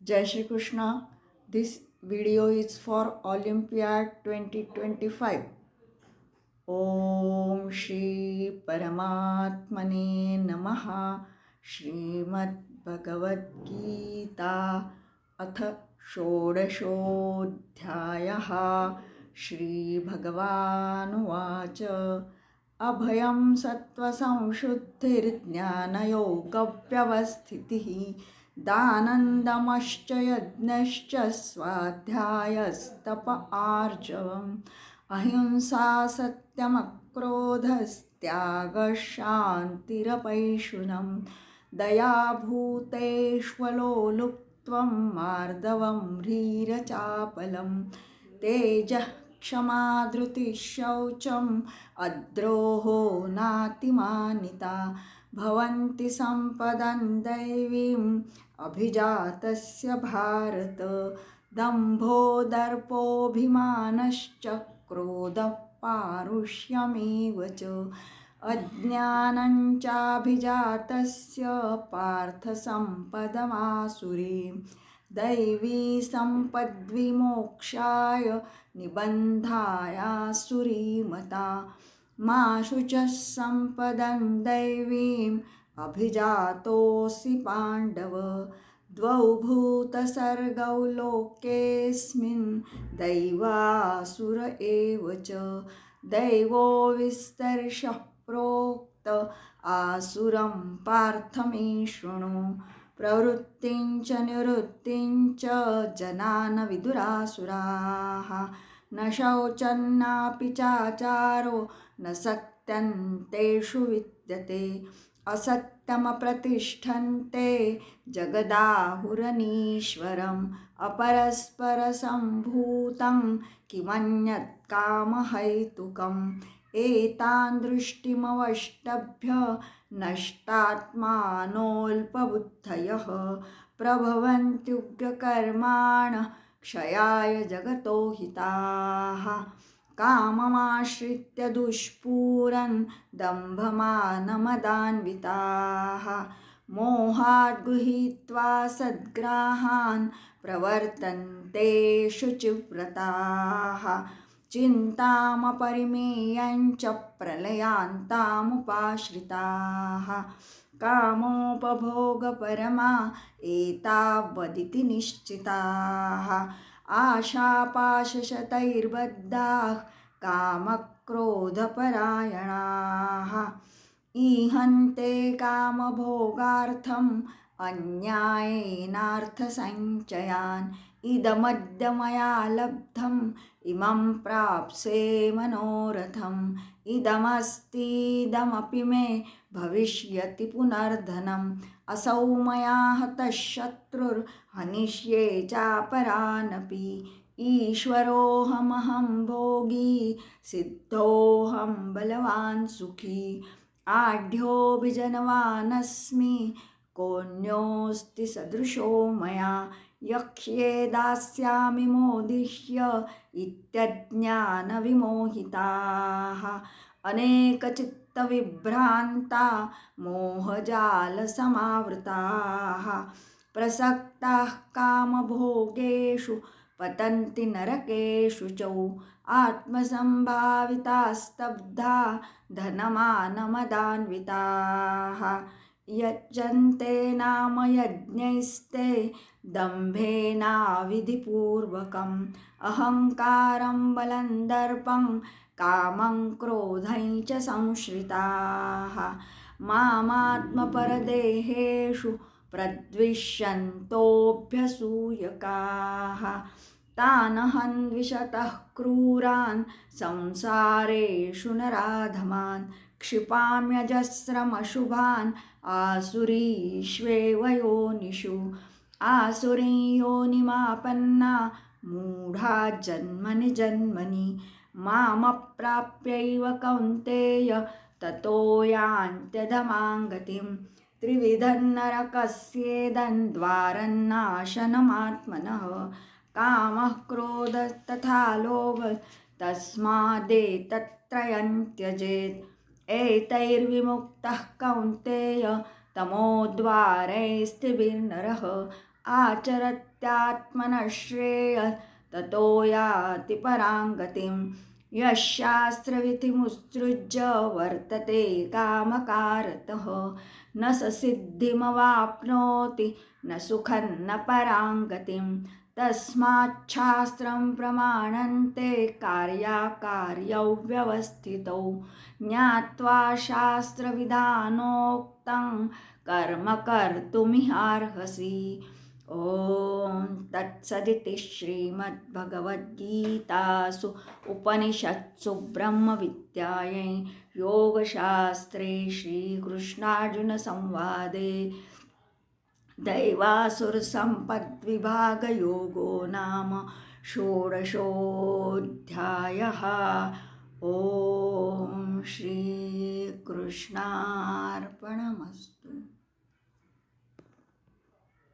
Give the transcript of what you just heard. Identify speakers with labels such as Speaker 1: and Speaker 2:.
Speaker 1: Jai Shri Krishna. This video is for Olympiad 2025. Om Shri Paramatmane Namaha. Shrimad Bhagavad Gita अथ षोडशोऽध्यायः. श्रीभगवानुवाच अभयं सत्त्वसंशुद्धिर्ज्ञानयोगव्यवस्थितिः दानन्दमश्च यज्ञश्च स्वाध्यायस्तप आर्जवम् अहिंसा सत्यमक्रोधस्त्यागशान्तिरपैशुनं दयाभूतेष्वलोलुप्त्वं मार्दवं ह्रीरचापलं तेजः क्षमा धृतिः शौचम् अद्रोहो नातिमानिता भवन्ति सम्पदं दैवीम् अभिजातस्य भारत दम्भो दर्पोऽभिमानश्च क्रोधः पारुष्यमेव च अज्ञानं चाभिजातस्य पार्थसम्पदमासुरीं दैवी सम्पद्विमोक्षाय निबन्धायासुरीमता मा शुचः सम्पदं दैवीम् अभिजातोऽसि पाण्डव द्वौ भूतसर्गौ लोकेऽस्मिन् दैवासुर एव च दैवो विस्तर्षः प्रोक्त आसुरं पार्थ मे शृणु प्रवृत्तिं च निवृत्तिं च जनान विदुरासुराः न शौचन्नापि चाचारो न सत्यं तेषु विद्यते असत्यमप्रतिष्ठन्ते जगदाहुरनीश्वरम् अपरस्परसम्भूतं किमन्यत् कामहैतुकम् एतान् दृष्टिमवष्टभ्य नष्टात्मानोऽल्पबुद्धयः प्रभवन्त्युग्रकर्माणः क्षयाय जगतो हिताः काममाश्रित्य दुष्पूरन् दम्भमानमदान्विताः मोहाद् गृहीत्वा सद्ग्राहान् प्रवर्तन्ते शुचिव्रताः चिन्तामपरिमेयञ्च प्रलयान्तामुपाश्रिताः कामोपभोगपरमा एतावदिति निश्चिताः आशापाशशतैर्बद्धाः कामक्रोधपरायणाः ईहन्ते कामभोगार्थम् अन्यायेनार्थसञ्चयान् इदमद्य मया लब्धम् इमं प्राप्स्ये मनोरथम् इदमस्तीदमपि मे भविष्यति पुनर्धनम् असौ मया हतः शत्रुर्हनिष्ये चापरानपि ईश्वरोऽहमहं भोगी सिद्धोऽहं बलवान् सुखी आढ्योऽभिजनवानस्मि कोऽन्योऽस्ति सदृशो मया यक्ष्ये दास्यामि मोदिष्य इत्यज्ञानविमोहिताः अनेकचित्तविभ्रान्ता मोहजालसमावृताः प्रसक्ताः कामभोगेषु पतन्ति नरकेषु च आत्मसम्भावितास्तब्धा धनमानमदान्विताः यज्जन्ते नाम यज्ञैस्ते दम्भेनाविधिपूर्वकम् अहङ्कारं बलं दर्पं कामं क्रोधं च संश्रिताः मामात्मपरदेहेषु प्रद्विषन्तोऽभ्यसूयकाः तानहं द्विषतः क्रूरान् संसारेषु नराधमान् क्षिपाम्यजस्रमशुभान् आसुरीष्वेव योनिषु आसुरीं योनिमापन्ना मूढा जन्मनि जन्मनि मामप्राप्यैव कौन्तेय ततो यान्त्यधमां गतिं त्रिविधं नरकस्येदन्द्वारन्नाशनमात्मनः कामः क्रोधः तथा लोभः तस्मादेतत्त्रयं त्यजेत् एतैर्विमुक्तः कौन्तेय तमोद्वारैस्त्रिभिर्नरः आचरत्यात्मनः श्रेयः ततो याति परां गतिं। यः शास्त्रविधिमुत्सृज्य वर्तते कामकारतः न स सिद्धिमवाप्नोति न सुखं न परां गतिं। तस्माच्छास्त्रं प्रमाणन्ते कार्याकार्यौ व्यवस्थितौ ज्ञात्वा शास्त्रविधानोक्तं कर्म कर्तुमिहार्हसि। ॐ तत्सदिति श्रीमद्भगवद्गीतासु उपनिषत्सु ब्रह्मविद्यायै योगशास्त्रे श्रीकृष्णार्जुनसंवादे दैवासुरसम्पद्विभागयोगो नाम षोडशोऽध्यायः। ॐ श्रीकृष्णार्पणमस्तु।